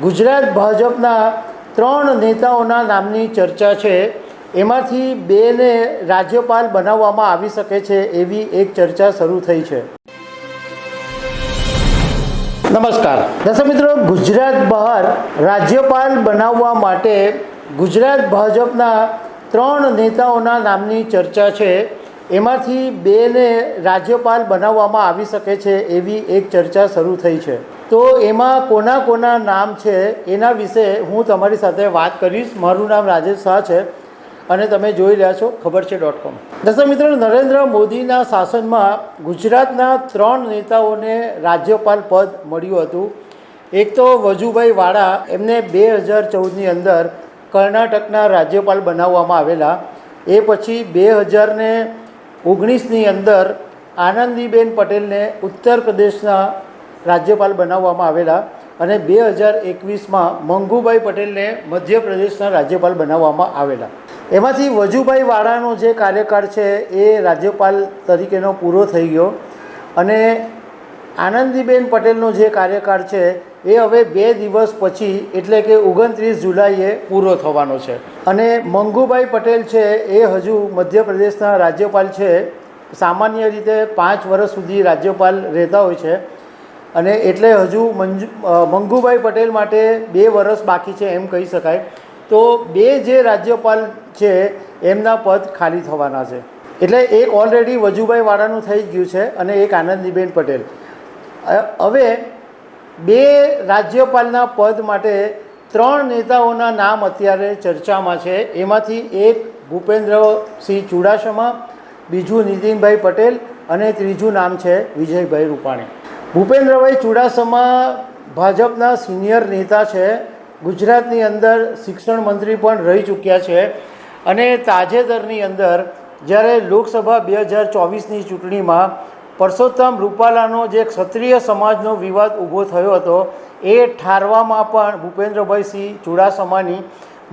ગુજરાત ભાજપના 3 નેતાઓના નામની ચર્ચા છે। એમાંથી 2ને રાજ્યપાલ બનાવવામાં આવી શકે છે એવી એક ચર્ચા શરૂ થઈ છે। નમસ્કાર દર્શક મિત્રો, ગુજરાત બહાર રાજ્યપાલ બનાવવા માટે ગુજરાત ભાજપના 3 નેતાઓના નામની ચર્ચા છે। એમાંથી 2ને રાજ્યપાલ બનાવવામાં આવી શકે છે એવી એક ચર્ચા શરૂ થઈ છે। તો એમાં કોના કોના નામ છે એના વિશે હું તમારી સાથે વાત કરીશ। મારું નામ રાજેશ શાહ છે અને તમે જોઈ રહ્યા છો ખબરછે.com। દર્શક મિત્રો, નરેન્દ્ર મોદીના શાસનમાં ગુજરાતના 3 નેતાઓને રાજ્યપાલ પદ મળ્યું હતું। એક તો વજુભાઈ વાળા, એમને 2014ની અંદર કર્ણાટકના રાજ્યપાલ બનાવવામાં આવેલા। એ પછી 2019ની અંદર આનંદીબેન પટેલને ઉત્તર પ્રદેશના રાજ્યપાલ બનાવવામાં આવેલા અને 2021માં મંગુભાઈ પટેલને મધ્યપ્રદેશના રાજ્યપાલ બનાવવામાં આવેલા। એમાંથી વજુભાઈ વાળાનો જે કાર્યકાળ છે એ રાજ્યપાલ તરીકેનો પૂરો થઈ ગયો અને આનંદીબેન પટેલનો જે કાર્યકાળ છે એ હવે 2 દિવસ પછી એટલે કે 29 જુલાઈએ પૂરો થવાનો છે અને મંગુભાઈ પટેલ છે એ હજુ મધ્યપ્રદેશના રાજ્યપાલ છે। સામાન્ય રીતે 5 વર્ષ સુધી રાજ્યપાલ રહેતા હોય છે અને એટલે હજુ મંગુભાઈ પટેલ માટે 2 વર્ષ બાકી છે એમ કહી શકાય। તો 2 જે રાજ્યપાલ છે એમના પદ ખાલી થવાના છે। એટલે એક ઓલરેડી વજુભાઈ વાળાનું થઈ ગયું છે અને એક આનંદીબેન પટેલ। હવે 2 રાજ્યપાલના પદ માટે 3 નેતાઓના નામ અત્યારે ચર્ચામાં છે। એમાંથી એક ભૂપેન્દ્રસિંહ ચુડાસમા, બીજું નીતિનભાઈ પટેલ અને ત્રીજું નામ છે વિજયભાઈ રૂપાણી। ભૂપેન્દ્રભાઈ ચુડાસમા ભાજપના સિનિયર નેતા છે। ગુજરાતની અંદર શિક્ષણ મંત્રી પણ રહી ચૂક્યા છે અને તાજેતરની અંદર જ્યારે લોકસભા 2024ની ચૂંટણીમાં પરસોત્તમ રૂપાલાનો જે ક્ષત્રિય સમાજનો વિવાદ ઊભો થયો હતો એ ઠારવામાં પણ ભૂપેન્દ્રભાઈ ચુડાસમાની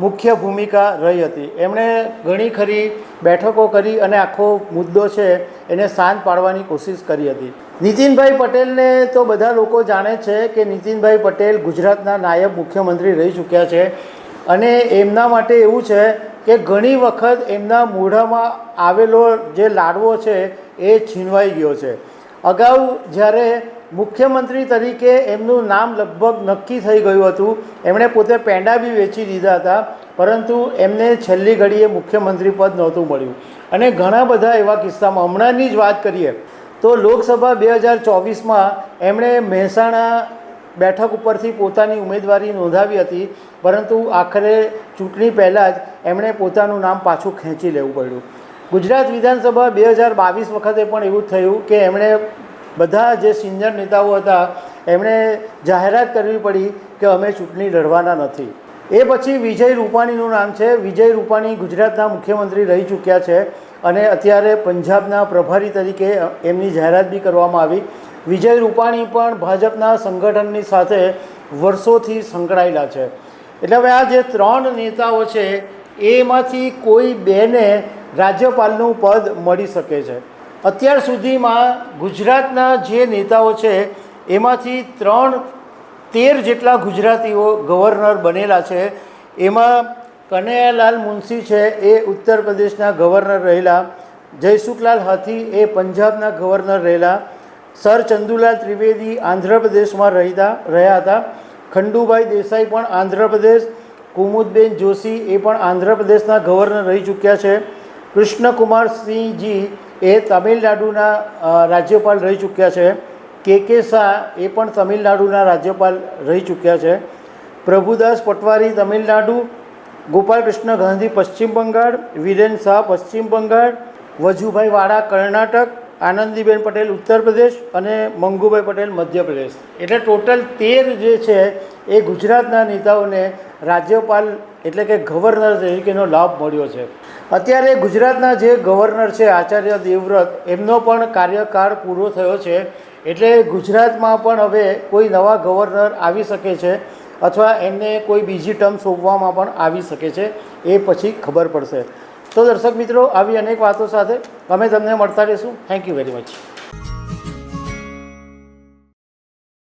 મુખ્ય ભૂમિકા રહી હતી। એમણે ઘણી ખરી બેઠકો કરી અને આખો મુદ્દો છે એને શાંત પાડવાની કોશિશ કરી હતી। નીતિનભાઈ પટેલને તો બધા લોકો જાણે છે કે નીતિનભાઈ પટેલ ગુજરાતના નાયબ મુખ્યમંત્રી રહી ચૂક્યા છે અને એમના માટે એવું છે કે ઘણી વખત એમના મોઢામાં આવેલો જે લાડવો છે એ છીનવાઈ ગયો છે। અગાઉ જ્યારે મુખ્યમંત્રી તરીકે એમનું નામ લગભગ નક્કી થઈ ગયું હતું, એમણે પોતે પેંડા બી વેચી દીધા હતા, પરંતુ એમને છેલ્લી ઘડીએ મુખ્યમંત્રી પદ નહોતું મળ્યું અને ઘણા બધા એવા કિસ્સામાં હમણાંની જ વાત કરીએ તો લોકસભા 2024માં એમણે મહેસાણા બેઠક ઉપરથી પોતાની ઉમેદવારી નોંધાવી હતી, પરંતુ આખરે ચૂંટણી પહેલાં જ એમણે પોતાનું નામ પાછું ખેંચી લેવું પડ્યું। ગુજરાત વિધાનસભા 2022 વખતે પણ એવું થયું કે એમણે બધા જે સિનિયર નેતાઓ હતા એમણે જાહેરાત કરવી પડી કે અમે ચૂંટણી લડવાના નથી। એ પછી વિજય રૂપાણીનું નામ છે। વિજય રૂપાણી ગુજરાતના મુખ્યમંત્રી રહી ચૂક્યા છે અને અત્યારે પંજાબના પ્રભારી તરીકે એમની જાહેરાત બી કરવામાં આવી। વિજય રૂપાણી પણ ભાજપના સંગઠનની સાથે વર્ષોથી સંકળાયેલા છે। એટલે હવે આ જે 3 નેતાઓ છે એમાંથી કોઈ 2ને રાજ્યપાલનું પદ મળી શકે છે। અત્યાર સુધીમાં ગુજરાતના જે નેતાઓ છે એમાંથી 13 જેટલા ગુજરાતીઓ ગવર્નર બનેલા છે। એમાં કનૈયાલાલ મુનશી છે એ ઉત્તર પ્રદેશના ગવર્નર રહેલા, જયસુખલાલ હાથી એ પંજાબના ગવર્નર રહેલા, સર ચંદુલાલ ત્રિવેદી આંધ્રપ્રદેશમાં રહ્યા હતા, ખંડુભાઈ દેસાઈ પણ આંધ્રપ્રદેશ, કુમુદબેન જોશી એ પણ આંધ્રપ્રદેશના ગવર્નર રહી ચૂક્યા છે, કૃષ્ણકુમાર સિંહજી એ તમિલનાડુના રાજ્યપાલ રહી ચૂક્યા છે, કે શાહ એ પણ તમિલનાડુના રાજ્યપાલ રહી ચૂક્યા છે, પ્રભુદાસ પટવારી તમિલનાડુ, ગોપાલકૃષ્ણ ગાંધી પશ્ચિમ બંગાળ, વિરેન શાહ પશ્ચિમ બંગાળ, વજુભાઈ વાળા કર્ણાટક, આનંદીબેન પટેલ ઉત્તર પ્રદેશ અને મંગુભાઈ પટેલ મધ્યપ્રદેશ। એટલે ટોટલ 13 જે છે એ ગુજરાતના નેતાઓને રાજ્યપાલ એટલે કે ગવર્નર તરીકેનો લાભ મળ્યો છે। અત્યારે ગુજરાતના જે ગવર્નર છે આચાર્ય દેવવ્રત, એમનો પણ કાર્યકાળ પૂરો થયો છે એટલે ગુજરાતમાં પણ હવે કોઈ નવા ગવર્નર આવી શકે છે અથવા એમને કોઈ બીજી ટર્મ સોંપવામાં પણ આવી શકે છે। એ પછી ખબર પડશે। તો દર્શક મિત્રો, આવી અનેક વાતો સાથે અમે તમને મળતા રહીશું। Thank you very much.